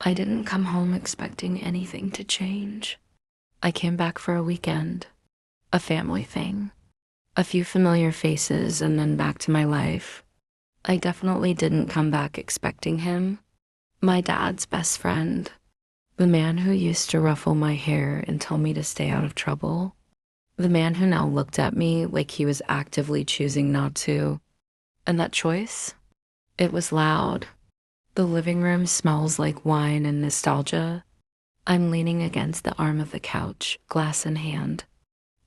I didn't come home expecting anything to change. I came back for a weekend, a family thing, a few familiar faces, and then back to my life. I definitely didn't come back expecting him. My dad's best friend, the man who used to ruffle my hair and tell me to stay out of trouble, the man who now looked at me like he was actively choosing not to. And that choice? It was loud. The living room smells like wine and nostalgia. I'm leaning against the arm of the couch, glass in hand.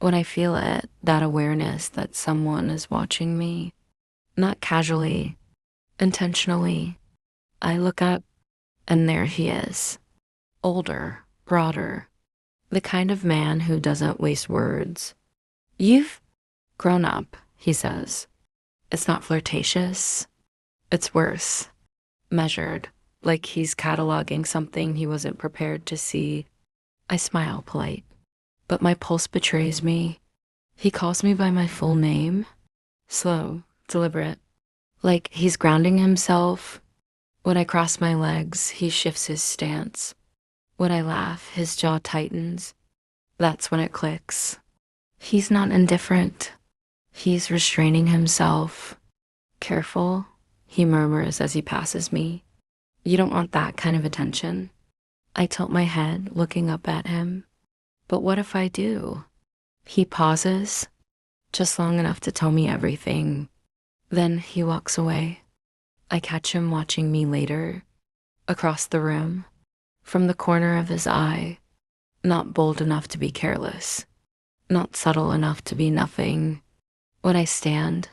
When I feel it, that awareness that someone is watching me, not casually, intentionally, I look up and there he is. Older, broader, the kind of man who doesn't waste words. You've grown up, he says. It's not flirtatious. It's worse. Measured, like he's cataloging something he wasn't prepared to see. I smile, polite, but my pulse betrays me. He calls me by my full name, slow, deliberate, like he's grounding himself. When I cross my legs, he shifts his stance. When I laugh, his jaw tightens. That's when it clicks. He's not indifferent. He's restraining himself. Careful, he murmurs as he passes me. You don't want that kind of attention. I tilt my head, looking up at him. But what if I do? He pauses, just long enough to tell me everything. Then he walks away. I catch him watching me later, across the room, from the corner of his eye, not bold enough to be careless, not subtle enough to be nothing. When I stand,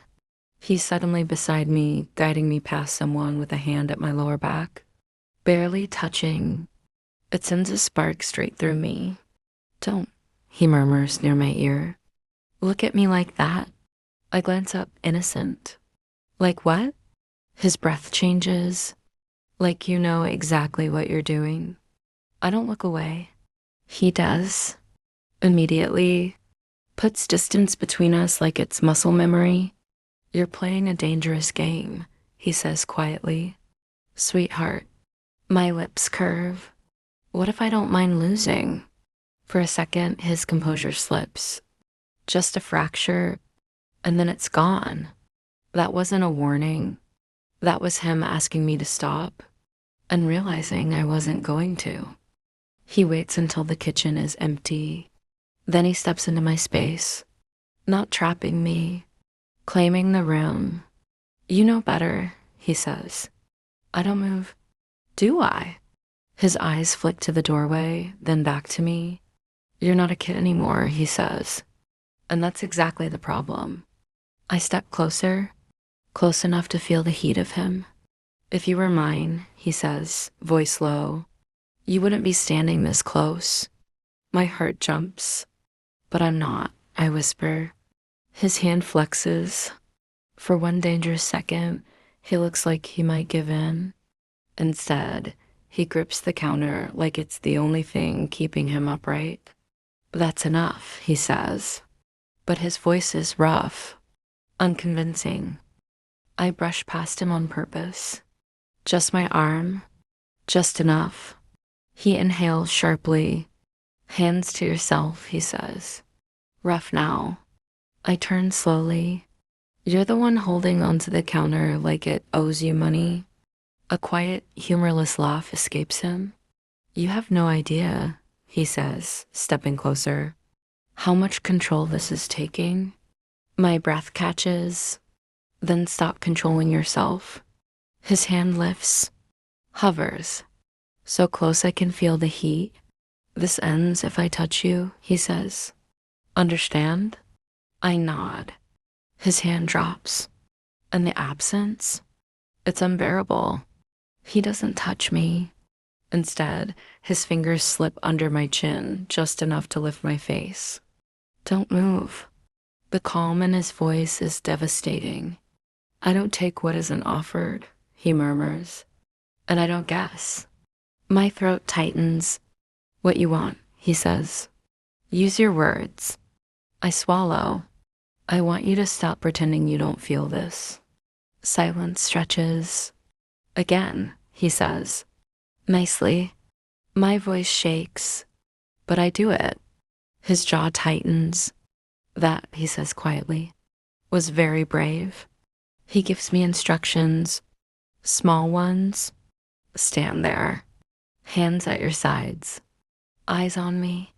he's suddenly beside me, guiding me past someone with a hand at my lower back. Barely touching, it sends a spark straight through me. Don't, he murmurs near my ear. Look at me like that. I glance up, innocent. Like what? His breath changes. Like you know exactly what you're doing. I don't look away. He does. Immediately. Puts distance between us like it's muscle memory. You're playing a dangerous game, he says quietly. Sweetheart. My lips curve. What if I don't mind losing? For a second, his composure slips. Just a fracture, and then it's gone. That wasn't a warning. That was him asking me to stop and realizing I wasn't going to. He waits until the kitchen is empty. Then he steps into my space, not trapping me, claiming the room. You know better, he says. I don't move. Do I? His eyes flick to the doorway, then back to me. You're not a kid anymore, he says. And that's exactly the problem. I step closer, close enough to feel the heat of him. If you were mine, he says, voice low, you wouldn't be standing this close. My heart jumps, but I'm not, I whisper. His hand flexes. For one dangerous second, he looks like he might give in. Instead, he grips the counter like it's the only thing keeping him upright. That's enough, he says. But his voice is rough, unconvincing. I brush past him on purpose. Just my arm, just enough. He inhales sharply. Hands to yourself, he says. Rough now. I turn slowly. You're the one holding onto the counter like it owes you money. A quiet, humorless laugh escapes him. You have no idea, he says, stepping closer, how much control this is taking. My breath catches. Then stop controlling yourself. His hand lifts, hovers, so close I can feel the heat. This ends if I touch you, he says. Understand? I nod. His hand drops. And the absence? It's unbearable. He doesn't touch me. Instead, his fingers slip under my chin, just enough to lift my face. Don't move. The calm in his voice is devastating. I don't take what isn't offered, he murmurs. And I don't guess. My throat tightens. What you want, he says. Use your words. I swallow. I want you to stop pretending you don't feel this. Silence stretches. Again, he says. Nicely. My voice shakes, but I do it. His jaw tightens. That, he says quietly, was very brave. He gives me instructions, small ones. Stand there, hands at your sides, eyes on me.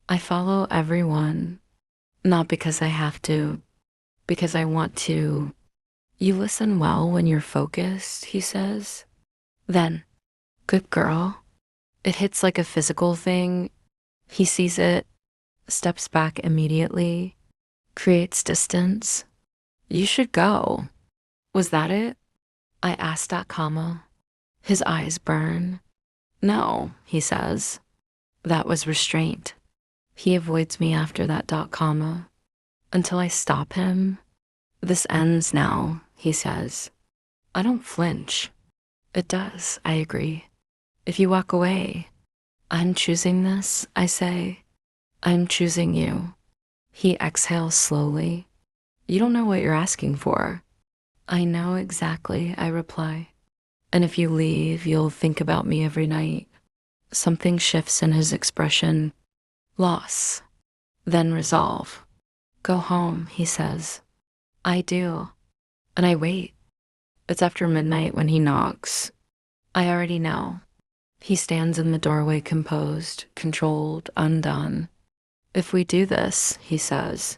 I follow everyone, not because I have to, because I want to. You listen well when you're focused, he says. Then, good girl. It hits like a physical thing. He sees it, steps back immediately, creates distance. You should go. Was that it? I asked that comma. His eyes burn. No, he says. That was restraint. He avoids me after that dot comma until I stop him. This ends now, he says. I don't flinch. It does, I agree. If you walk away, I'm choosing this, I say. I'm choosing you. He exhales slowly. You don't know what you're asking for. I know exactly, I reply. And if you leave, you'll think about me every night. Something shifts in his expression. Loss, then resolve. Go home, he says. I do. And I wait. It's after midnight when he knocks. I already know. He stands in the doorway composed, controlled, undone. If we do this, he says,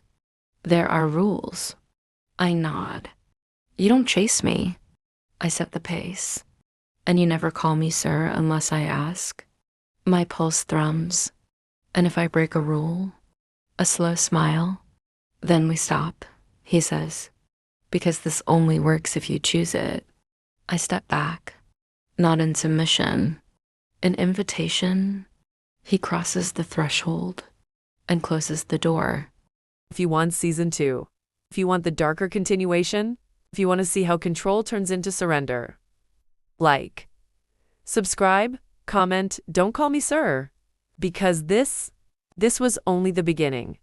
there are rules. I nod. You don't chase me. I set the pace. And you never call me sir unless I ask. My pulse thrums. And if I break a rule, a slow smile, then we stop, he says, because this only works if you choose it. I step back, not in submission, in invitation. He crosses the threshold and closes the door. If you want season 2, if you want the darker continuation, if you want to see how control turns into surrender, like, subscribe, comment, don't call me sir, because this was only the beginning.